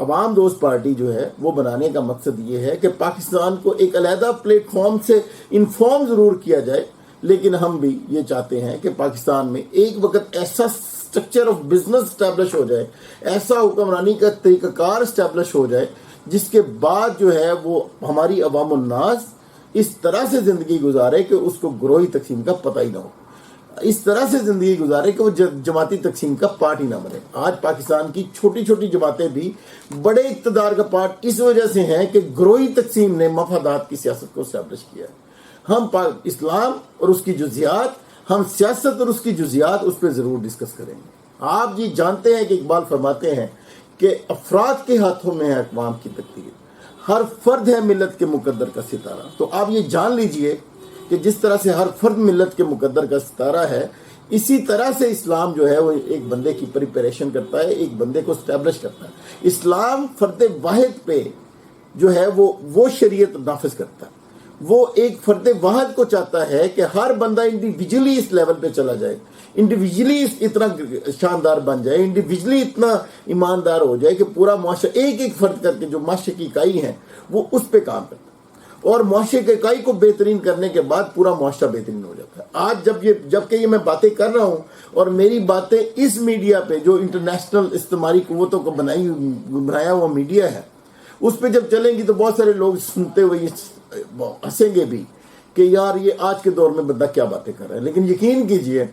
عوام دوست پارٹی جو ہے وہ بنانے کا مقصد یہ ہے کہ پاکستان کو ایک علیحدہ پلیٹ فارم سے انفارم ضرور کیا جائے، لیکن ہم بھی یہ چاہتے ہیں کہ پاکستان میں ایک وقت ایسا اسٹرکچر آف بزنس اسٹیبلش ہو جائے، ایسا حکمرانی کا طریقہ کار اسٹیبلش ہو جائے جس کے بعد جو ہے وہ ہماری عوام الناس اس طرح سے زندگی گزارے کہ اس کو گروہی تقسیم کا پتہ ہی نہ ہو، اس طرح سے زندگی گزارے کہ وہ جماعتی تقسیم کا پارٹ ہی نہ بنے۔ آج پاکستان کی چھوٹی چھوٹی جماعتیں بھی بڑے اقتدار کا پارٹ اس وجہ سے ہیں کہ گروہی تقسیم نے مفادات کی سیاست کو اسٹیبلش کیا ہے۔ ہم اسلام اور اس کی جزیات، ہم سیاست اور اس کی جزیات اس پہ ضرور ڈسکس کریں گے۔ آپ جی جانتے ہیں کہ اقبال فرماتے ہیں کہ افراد کے ہاتھوں میں ہے اقوام کی تقدیر، ہر فرد ہے ملت کے مقدر کا ستارہ۔ تو آپ یہ جان لیجئے کہ جس طرح سے ہر فرد ملت کے مقدر کا ستارہ ہے، اسی طرح سے اسلام جو ہے وہ ایک بندے کی پریپریشن کرتا ہے، ایک بندے کو اسٹیبلش کرتا ہے۔ اسلام فرد واحد پہ جو ہے وہ شریعت نافذ کرتا ہے، وہ ایک فرد واحد کو چاہتا ہے کہ ہر بندہ انڈیویجولی اس لیول پہ چلا جائے، انڈیویجولی اتنا شاندار بن جائے، انڈیویجولی اتنا ایماندار ہو جائے کہ پورا معاشرہ ایک ایک فرد کر کے جو معاشرے کی اکائی ہے وہ اس پہ کام کرتا ہے، اور معاشرے کی اکائی کو بہترین کرنے کے بعد پورا معاشرہ بہترین ہو جاتا ہے۔ آج جب کہ یہ میں باتیں کر رہا ہوں اور میری باتیں اس میڈیا پہ جو انٹرنیشنل استعماری قوتوں کو بنایا ہوا میڈیا ہے اس پہ جب چلیں گی تو بہت سارے لوگ سنتے ہوئے ہنسیں گے بھی کہ یار یہ آج کے دور میں بندہ کیا باتیں کر رہا ہے، لیکن یقین کیجئے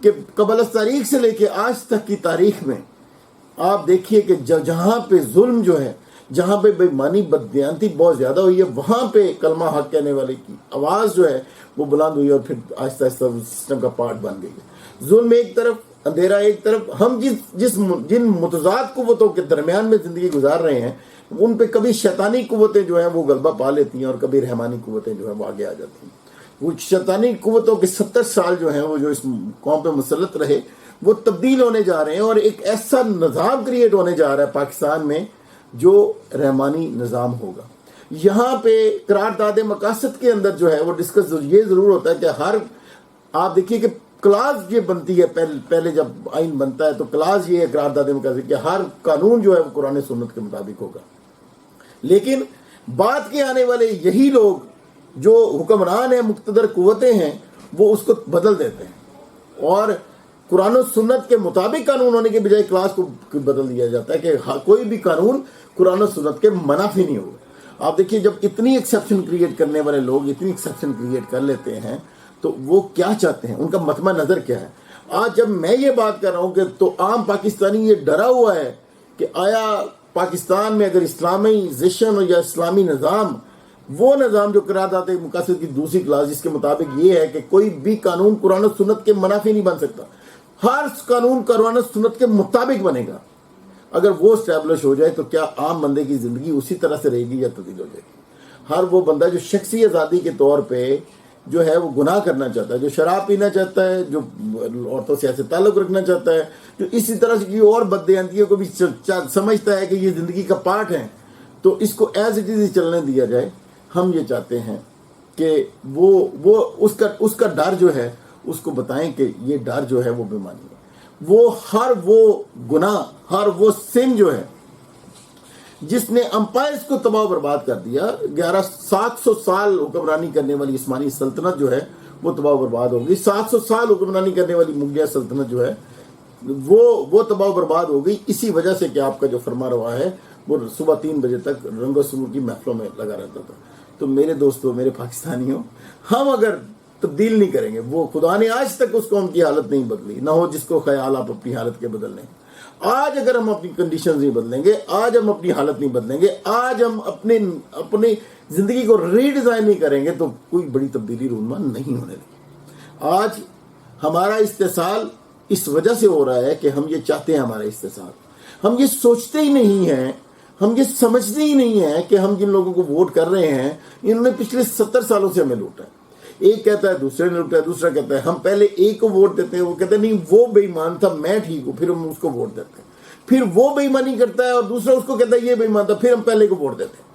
کہ قبل از تاریخ سے لے کے آج تک کی تاریخ میں آپ دیکھیے کہ جہاں پہ ظلم جو ہے، جہاں پہ بے ایمانی بددیانتی بہت زیادہ ہوئی ہے، وہاں پہ کلمہ حق کہنے والے کی آواز جو ہے وہ بلند ہوئی اور پھر آہستہ آہستہ سسٹم کا پارٹ بن گئی ہے۔ ظلم ایک طرف، اندھیرا ایک طرف، ہم جن متضاد قوتوں کے درمیان میں زندگی گزار رہے ہیں ان پہ کبھی شیطانی قوتیں جو ہیں وہ غلبہ پا لیتی ہیں اور کبھی رحمانی قوتیں جو ہیں وہ آگے آ جاتی ہیں۔ وہ شیطانی قوتوں کے 70 سال جو ہیں وہ جو اس قوم پہ مسلط رہے وہ تبدیل ہونے جا رہے ہیں، اور ایک ایسا نظام کریٹ ہونے جا رہا ہے پاکستان میں جو رحمانی نظام ہوگا۔ یہاں پہ قرارداد مقاصد کے اندر جو ہے وہ ڈسکس یہ ضرور ہوتا ہے کہ آپ دیکھیے کہ کلاس یہ بنتی ہے، پہلے جب آئین بنتا ہے تو کلاس یہ ہے قرارداد مقاصد کہ ہر قانون جو ہے وہ قرآن سنت کے مطابق ہوگا، لیکن بعد کے آنے والے یہی لوگ جو حکمران ہیں، مقتدر قوتیں ہیں، وہ اس کو بدل دیتے ہیں اور قرآن و سنت کے مطابق قانون ہونے کے بجائے کلاس کو بدل دیا جاتا ہے کہ کوئی بھی قانون قرآن و سنت کے منافی نہیں ہوگا۔ آپ دیکھیے جب اتنی ایکسیپشن کریٹ کرنے والے لوگ اتنی ایکسیپشن کریٹ کر لیتے ہیں تو وہ کیا چاہتے ہیں، ان کا مطمع نظر کیا ہے۔ آج جب میں یہ بات کر رہا ہوں کہ تو عام پاکستانی یہ ڈرا ہوا ہے کہ آیا پاکستان میں اگر اسلامائزیشن یا اسلامی نظام، وہ نظام جو قرارداد مقاصد کی دوسری کلاس جس کے مطابق یہ ہے کہ کوئی بھی قانون قرآن و سنت کے منافی نہیں بن سکتا، ہر قانون قرآن و سنت کے مطابق بنے گا، اگر وہ اسٹیبلش ہو جائے تو کیا عام بندے کی زندگی اسی طرح سے رہے گی یا تبدیل ہو جائے گی؟ ہر وہ بندہ جو شخصی آزادی کے طور پہ جو ہے وہ گناہ کرنا چاہتا ہے، جو شراب پینا چاہتا ہے، جو عورتوں سے ایسے تعلق رکھنا چاہتا ہے، جو اسی طرح سے کی اور بددیانتیوں کو بھی سمجھتا ہے کہ یہ زندگی کا پارٹ ہے، تو اس کو ایز اٹ از چلنے دیا جائے۔ ہم یہ چاہتے ہیں کہ وہ اس کا ڈر جو ہے اس کو بتائیں کہ یہ ڈر جو ہے وہ بیماری ہے، وہ گناہ، ہر وہ سن جو ہے جس نے امپائرز کو تباہ و برباد کر دیا، 700 سال حکمرانی کرنے والی عثمانی سلطنت جو ہے وہ تباہ و برباد ہو گئی، 700 سال حکمرانی کرنے والی مغلیہ سلطنت جو ہے وہ تباہ و برباد ہو گئی، اسی وجہ سے کہ آپ کا جو فرما روا ہے وہ صبح 3 بجے تک رنگ و سرور کی محفلوں میں لگا رہتا تھا۔ تو میرے دوستوں، میرے پاکستانیوں، ہم اگر تبدیل نہیں کریں گے، وہ خدا نے آج تک اس قوم کی حالت نہیں بدلی، نہ ہو جس کو خیال آپ اپنی حالت کے بدل لیں۔ آج اگر ہم اپنی کنڈیشنز نہیں بدلیں گے، آج ہم اپنی حالت نہیں بدلیں گے، آج ہم اپنی زندگی کو ری ڈیزائن نہیں کریں گے تو کوئی بڑی تبدیلی رونما نہیں ہونے لگی۔ آج ہمارا استحصال اس وجہ سے ہو رہا ہے کہ ہم یہ چاہتے ہیں، ہمارا استحصال، ہم یہ سوچتے ہی نہیں ہیں، ہم یہ سمجھتے ہی نہیں ہیں کہ ہم جن لوگوں کو ووٹ کر رہے ہیں انہوں نے پچھلے 70 سالوں سے ہمیں لوٹا ہے۔ ایک کہتا ہے دوسرے نے لوٹا ہے، دوسرا کہتا ہے ہم پہلے ایک کو ووٹ دیتے ہیں، وہ کہتا ہے نہیں وہ بے ایمان تھا، میں ٹھیک ہوں، پھر ہم اس کو ووٹ دیتے ہیں، پھر وہ بے ایمانی کرتا ہے اور دوسرا اس کو کہتا ہے یہ بے ایمان تھا، پھر ہم پہلے کو ووٹ دیتے ہیں۔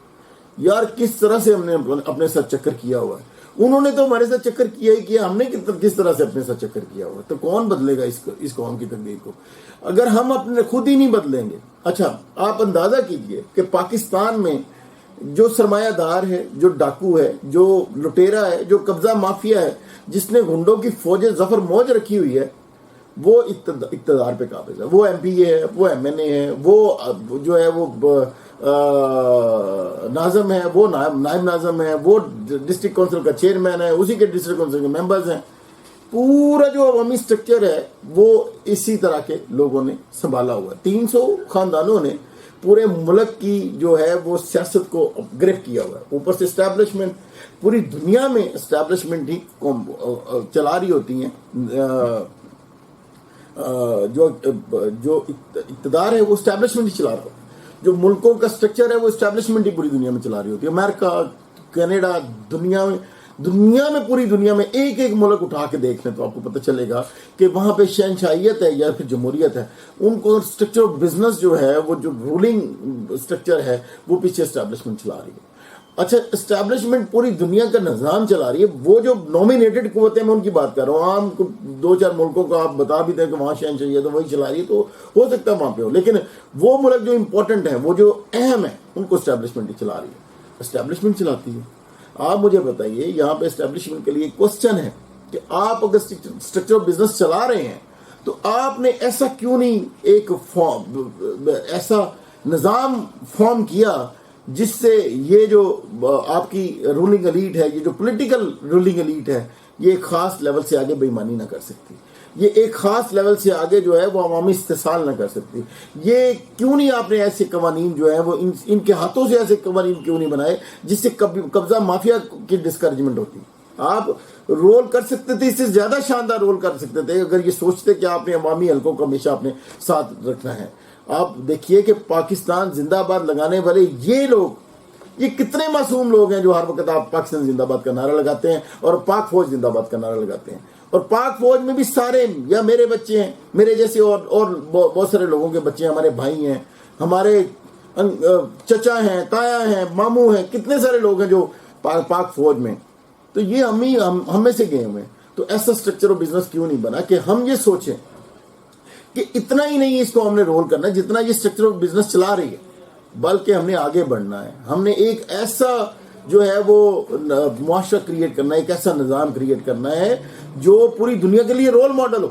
یار کس طرح سے ہم نے اپنے ساتھ چکر کیا ہوا ہے۔ انہوں نے تو ہمارے ساتھ چکر کیا ہی کیا, ہم نے کس طرح سے اپنے ساتھ چکر کیا ہوا. تو کون بدلے گا اس قوم کی تقدیر کو اگر ہم اپنے خود ہی نہیں بدلیں گے. اچھا آپ اندازہ کیجئے کہ پاکستان میں جو سرمایہ دار ہے, جو ڈاکو ہے, جو لٹیرا ہے, جو قبضہ مافیا ہے, جس نے گنڈوں کی فوجیں ظفر موج رکھی ہوئی ہے, وہ اقتدار پہ قابض ہے. وہ ایم پی اے ہے, وہ ایم این اے ہے, وہ جو ہے وہ ناظم ہے, وہ نائب ناظم ہے, وہ ڈسٹرکٹ کونسل کا چیئرمین ہے, اسی کے ڈسٹرکٹ کونسل کے ممبرز ہیں. پورا جو عوامی سٹرکچر ہے وہ اسی طرح کے لوگوں نے سنبھالا ہوا ہے. 300 خاندانوں نے پورے ملک کی جو ہے وہ سیاست کو گرفت کیا ہوا ہے. اوپر سے اسٹیبلشمنٹ, پوری دنیا میں اسٹیبلشمنٹ ہی چلا رہی ہوتی ہیں. جو اقتدار ہے وہ اسٹیبلشمنٹ ہی چلا رہا ہوتا ہے. جو ملکوں کا سٹرکچر ہے وہ اسٹیبلشمنٹ ہی پوری دنیا میں چلا رہی ہوتی ہے. امریکہ, کینیڈا, دنیا میں پوری دنیا میں ایک ایک ملک اٹھا کے دیکھ لیں تو آپ کو پتہ چلے گا کہ وہاں پہ شہنشاہیت ہے یا پھر جمہوریت ہے. ان کو سٹرکچر آف بزنس جو ہے, وہ جو رولنگ سٹرکچر ہے, وہ پیچھے اسٹیبلشمنٹ چلا رہی ہے. اچھا اسٹیبلشمنٹ پوری دنیا کا نظام چلا رہی ہے. وہ جو نومینیٹڈ قوتیں, میں ان کی بات کر رہا ہوں. عام 2-4 ملکوں کو آپ بتا بھی دیں کہ وہاں شہنشاہیت ہے, وہی چلا رہی ہے, تو ہو سکتا ہے وہاں پہ ہو. لیکن وہ ملک جو امپورٹنٹ ہیں, وہ جو اہم ہیں, ان کو اسٹیبلشمنٹ ہی چلا رہی ہے. اسٹیبلشمنٹ چلاتی ہے. آپ مجھے بتائیے, یہاں پہ اسٹیبلشمنٹ کے لیے ایک کوسچن ہے کہ آپ اگر اسٹرکچر آف بزنس چلا رہے ہیں تو آپ نے ایسا کیوں نہیں ایک ایسا نظام فارم کیا جس سے یہ جو آپ کی رولنگ ایلیٹ ہے, یہ جو پولیٹیکل رولنگ ایلیٹ ہے, یہ ایک خاص لیول سے آگے بے ایمانی نہ کر سکتی. یہ ایک خاص لیول سے آگے جو ہے وہ عوامی استحصال نہ کر سکتی. یہ کیوں نہیں آپ نے ایسے قوانین جو ہیں وہ ان کے ہاتھوں سے ایسے قوانین کیوں نہیں بنائے جس سے قبضہ مافیا کی ڈسکریجمنٹ ہوتی. آپ رول کر سکتے تھے, اس سے زیادہ شاندار رول کر سکتے تھے اگر یہ سوچتے کہ آپ نے عوامی حلقوں کو ہمیشہ اپنے ساتھ رکھنا ہے. آپ دیکھیے کہ پاکستان زندہ باد لگانے والے یہ لوگ, یہ کتنے معصوم لوگ ہیں جو ہر وقت آپ پاکستان زندہ باد کا نعرہ لگاتے ہیں اور پاک فوج زندہ باد کا نعرہ لگاتے ہیں. اور پاک فوج میں بھی سارے, یا میرے بچے ہیں, میرے جیسے اور بہت سارے لوگوں کے بچے ہیں, ہمارے بھائی ہیں, ہمارے چچا ہیں, تایا ہیں, ماموں ہیں, کتنے سارے لوگ ہیں جو پاک فوج میں. تو یہ ہم میں سے گئے ہوئے ہیں. تو ایسا اسٹرکچر آف بزنس کیوں نہیں بنا کہ ہم یہ سوچیں کہ اتنا ہی نہیں اس کو ہم نے رول کرنا جتنا یہ اسٹرکچر آف بزنس چلا رہی ہے, بلکہ ہم نے آگے بڑھنا ہے. ہم نے ایک ایسا جو ہے وہ معاشرہ کریٹ کرنا ہے, ایک ایسا نظام کریٹ کرنا ہے جو پوری دنیا کے لیے رول ماڈل ہو.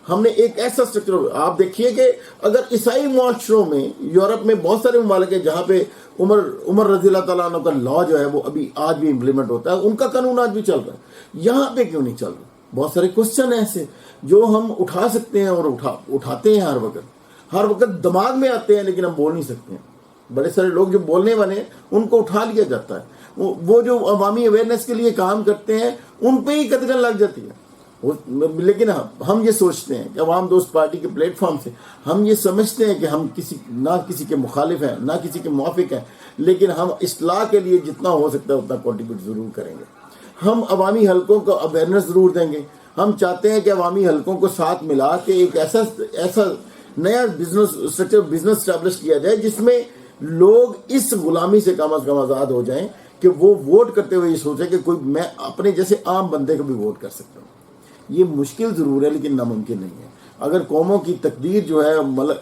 ہم نے ایک ایسا اسٹرکچر, آپ دیکھیے کہ اگر عیسائی معاشروں میں, یورپ میں بہت سارے ممالک ہیں جہاں پہ عمر رضی اللہ تعالیٰ عنہ کا لا جو ہے وہ ابھی آج بھی امپلیمنٹ ہوتا ہے, ان کا قانون آج بھی چل رہا ہے. یہاں پہ کیوں نہیں چل رہا؟ بہت سارے کوسچن ہیں ایسے جو ہم اٹھا سکتے ہیں اور اٹھاتے ہیں ہر وقت دماغ میں آتے ہیں, لیکن ہم بول نہیں سکتے ہیں. بڑے سارے لوگ جو بولنے والے ہیں ان کو اٹھا لیا جاتا ہے. وہ جو عوامی اویئرنیس کے لیے کام کرتے ہیں ان پہ ہی قدغن لگ جاتی ہے. لیکن ہم یہ سوچتے ہیں کہ عوام دوست پارٹی کے پلیٹ فارم سے ہم یہ سمجھتے ہیں کہ ہم نہ کسی کے مخالف ہیں, نہ کسی کے موافق ہیں, لیکن ہم اصلاح کے لیے جتنا ہو سکتا ہے اتنا کنٹریبیوٹ ضرور کریں گے. ہم عوامی حلقوں کو اویئرنیس ضرور دیں گے. ہم چاہتے ہیں کہ عوامی حلقوں کو ساتھ ملا کے ایک ایسا نیا بزنس اسٹیبلش کیا جائے جس میں لوگ اس غلامی سے کم از کم آزاد ہو جائیں کہ وہ ووٹ کرتے ہوئے یہ سوچیں کہ کوئی میں اپنے جیسے عام بندے کو بھی ووٹ کر سکتا ہوں. یہ مشکل ضرور ہے لیکن ناممکن نہیں ہے. اگر قوموں کی تقدیر جو ہے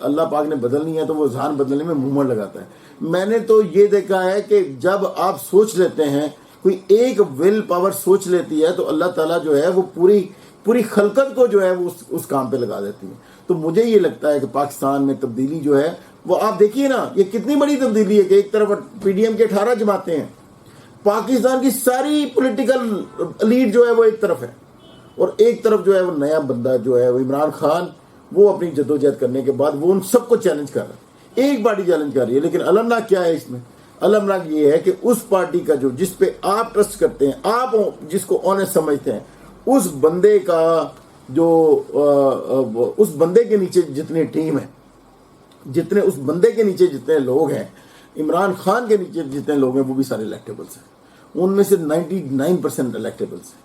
اللہ پاک نے بدلنی ہے تو وہ ذہن بدلنے میں مومنٹ لگاتا ہے. میں نے تو یہ دیکھا ہے کہ جب آپ سوچ لیتے ہیں, کوئی ایک ول پاور سوچ لیتی ہے تو اللہ تعالیٰ جو ہے وہ پوری خلقت کو جو ہے وہ اس کام پہ لگا دیتی ہے. تو مجھے یہ لگتا ہے کہ پاکستان میں تبدیلی جو ہے وہ آپ دیکھیے نا, یہ کتنی بڑی تبدیلی ہے کہ ایک طرف پی ڈی ایم کے 18 جماعتیں ہیں, پاکستان کی ساری پولیٹیکل لیڈ جو ہے وہ ایک طرف ہے, اور ایک طرف جو ہے وہ نیا بندہ جو ہے وہ عمران خان, وہ اپنی جدوجہد کرنے کے بعد وہ ان سب کو چیلنج کر رہا ہے. ایک پارٹی چیلنج کر رہی ہے, لیکن المناک کیا ہے اس میں؟ المناک یہ ہے کہ اس پارٹی کا جس پہ آپ ٹرسٹ کرتے ہیں, آپ جس کو آنےسٹ سمجھتے ہیں, اس بندے کا اس بندے کے نیچے جتنی ٹیم ہے, اس بندے کے نیچے جتنے لوگ ہیں, عمران خان کے نیچے جتنے لوگ ہیں, وہ بھی سارے الیکٹیبلس ہیں. ان میں سے 99% الیکٹیبلس ہیں.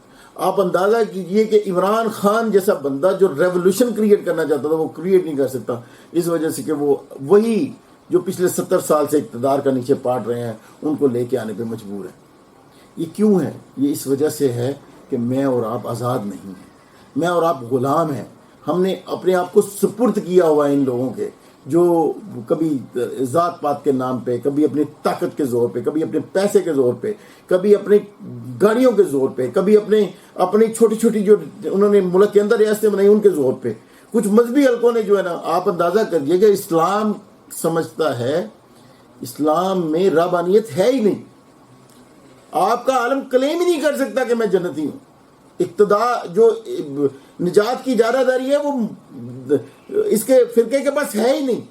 آپ اندازہ کیجئے کہ عمران خان جیسا بندہ جو ریولوشن کریٹ کرنا چاہتا تھا وہ کریٹ نہیں کر سکتا, اس وجہ سے کہ وہی جو پچھلے 70 سال سے اقتدار کا نیچے پاٹ رہے ہیں ان کو لے کے آنے پہ مجبور ہے. یہ کیوں ہے؟ یہ اس وجہ سے ہے کہ میں اور آپ آزاد نہیں ہیں، میں اور آپ غلام ہیں. ہم نے اپنے آپ کو سپرد کیا ہوا ہے ان لوگوں کے، جو کبھی ذات پات کے نام پہ، کبھی اپنی طاقت کے زور پہ، کبھی اپنے پیسے کے زور پہ، کبھی اپنی گاڑیوں کے زور پہ، کبھی اپنی چھوٹی چھوٹی جو انہوں نے ملک کے اندر ریاستیں بنائی ان کے زور پہ. کچھ مذہبی حلقوں نے جو ہے نا، آپ اندازہ کریے کہ اسلام سمجھتا ہے اسلام میں ربانیت ہے ہی نہیں. آپ کا عالم کلیم ہی نہیں کر سکتا کہ میں جنتی ہوں. اقتدار جو نجات کی اجارہ داری ہے وہ اس کے فرقے کے پاس ہے ہی نہیں.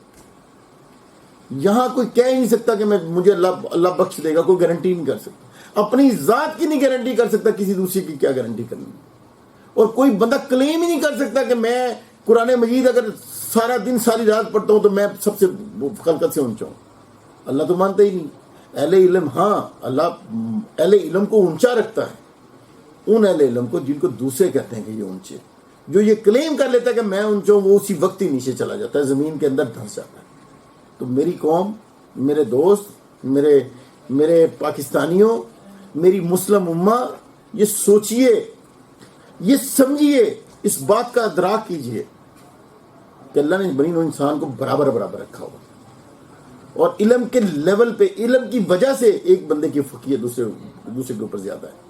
یہاں کوئی کہہ ہی نہیں سکتا کہ مجھے اللہ بخش دے گا، کوئی گارنٹی نہیں کر سکتا. اپنی ذات کی نہیں گارنٹی کر سکتا، کسی دوسرے کی کیا گارنٹی کرنی. اور کوئی بندہ کلیم ہی نہیں کر سکتا کہ میں قرآن مجید اگر سارا دن ساری رات پڑھتا ہوں تو میں سب سے خلقت سے اونچا ہوں. اللہ تو مانتا ہی نہیں. اہل علم، ہاں اللہ اہل علم کو اونچا رکھتا ہے، ان اہل علم کو جن کو دوسرے کہتے ہیں کہ یہ اونچے. جو یہ کلیم کر لیتا ہے کہ میں اونچا ہوں، وہ اسی وقت ہی نیچے چلا جاتا ہے، زمین کے اندر دھنس جاتا ہے. تو میری قوم، میرے دوست، میرے پاکستانیوں، میری مسلم امہ، یہ سوچئے، یہ سمجھیے، اس بات کا ادراک کیجئے کہ اللہ نے بنی نوع انسان کو برابر برابر رکھا ہوا، اور علم کے لیول پہ، علم کی وجہ سے ایک بندے کی فقیہ دوسرے کے اوپر زیادہ ہے.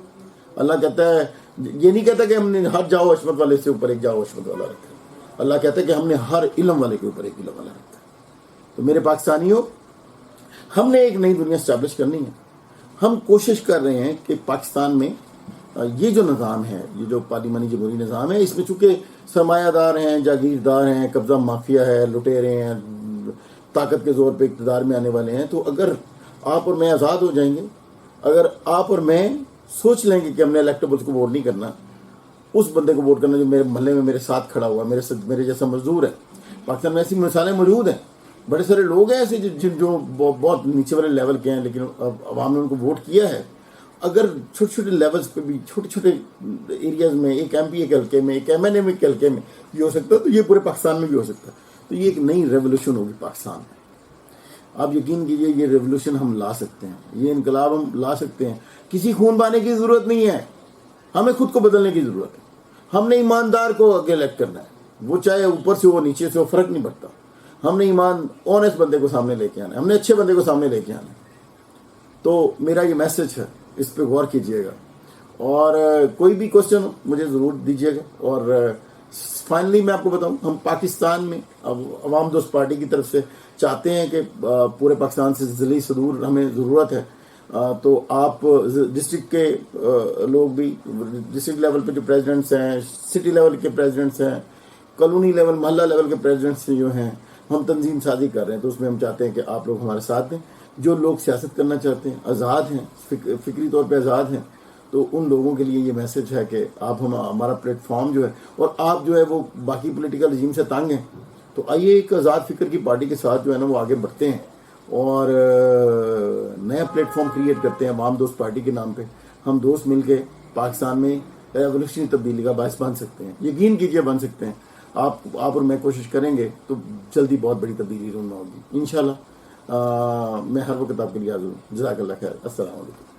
اللہ کہتا ہے، یہ نہیں کہتا کہ ہم نے ہر جاؤ حشمت والے سے اوپر ایک جاؤ حشمت والا رکھا ہے. اللہ کہتا ہے کہ ہم نے ہر علم والے کے اوپر ایک علم والا رکھا ہے. تو میرے پاکستانیوں، ہم نے ایک نئی دنیا اسٹیبلش کرنی ہے. ہم کوشش کر رہے ہیں کہ پاکستان میں یہ جو نظام ہے، یہ جو پارلیمانی جمہوری نظام ہے، اس میں چونکہ سرمایہ دار ہیں، جاگیردار ہیں، قبضہ مافیا ہے، لٹیرے ہیں، طاقت کے زور پہ اقتدار میں آنے والے ہیں. تو اگر آپ اور میں آزاد ہو جائیں گے، اگر آپ اور میں سوچ لیں گے کہ ہم نے الیکٹیبلز کو ووٹ نہیں کرنا، اس بندے کو ووٹ کرنا جو میرے محلے میں میرے ساتھ کھڑا ہوا، میرے جیسا مزدور ہے. پاکستان میں ایسی مثالیں موجود ہیں. بڑے سارے لوگ ہیں ایسے جو بہت نیچے والے لیول کے ہیں، لیکن عوام نے ان کو ووٹ کیا ہے. اگر چھوٹے چھوٹے لیولز پہ بھی، چھوٹے چھوٹے ایریاز میں، ایک ایم پی کے حلقے میں، ایک ایم این اے کے حلقے میں یہ ہو سکتا ہے، تو یہ پورے پاکستان میں بھی ہو سکتا ہے. تو یہ ایک نئی ریولوشن ہوگی پاکستان میں. آپ یقین کیجئے، یہ ریولوشن ہم لا سکتے ہیں، یہ انقلاب ہم لا سکتے ہیں. کسی خون بہانے کی ضرورت نہیں ہے، ہمیں خود کو بدلنے کی ضرورت ہے. ہم نے ایماندار کو آگے الیکٹ کرنا ہے، وہ چاہے اوپر سے ہو نیچے سے ہو، فرق نہیں پڑتا. ہم نے آنیسٹ بندے کو سامنے لے کے آنا ہے، ہم نے اچھے بندے کو سامنے لے کے آنا ہے. تو میرا یہ میسج ہے، اس پہ غور کیجئے گا، اور کوئی بھی کوشچن ہو مجھے ضرور دیجئے گا. اور فائنلی میں آپ کو بتاؤں، ہم پاکستان میں عوام دوست پارٹی کی طرف سے چاہتے ہیں کہ پورے پاکستان سے ذیلی صدور ہمیں ضرورت ہے. تو آپ ڈسٹرکٹ کے لوگ بھی، ڈسٹرکٹ لیول پہ جو پریزیڈنٹس ہیں، سٹی لیول کے پریزیڈنٹس ہیں، کالونی لیول، محلہ لیول کے پریزیڈنٹس جو ہیں، ہم تنظیم سازی کر رہے ہیں. تو اس میں ہم چاہتے ہیں کہ آپ لوگ ہمارے ساتھ دیں. جو لوگ سیاست کرنا چاہتے ہیں، آزاد ہیں، فکری طور پہ آزاد ہیں، تو ان لوگوں کے لیے یہ میسج ہے کہ آپ ہمارا پلیٹ فارم جو ہے، اور آپ جو ہے وہ باقی پولیٹیکل رجیم سے تنگ ہیں، تو آئیے ایک آزاد فکر کی پارٹی کے ساتھ جو ہے نا وہ آگے بڑھتے ہیں، اور نیا پلیٹ فارم کریٹ کرتے ہیں عوام دوست پارٹی کے نام پہ. ہم دوست مل کے پاکستان میں ریولوشنری تبدیلی کا باعث بن سکتے ہیں. یقین کیجئے بن سکتے ہیں. آپ اور میں کوشش کریں گے تو جلدی بہت بڑی تبدیلی رونما ہوگی انشاءاللہ. میں ہر وقت آپ کے لیے حاضر ہوں. جزاک اللہ خیر. السلام علیکم.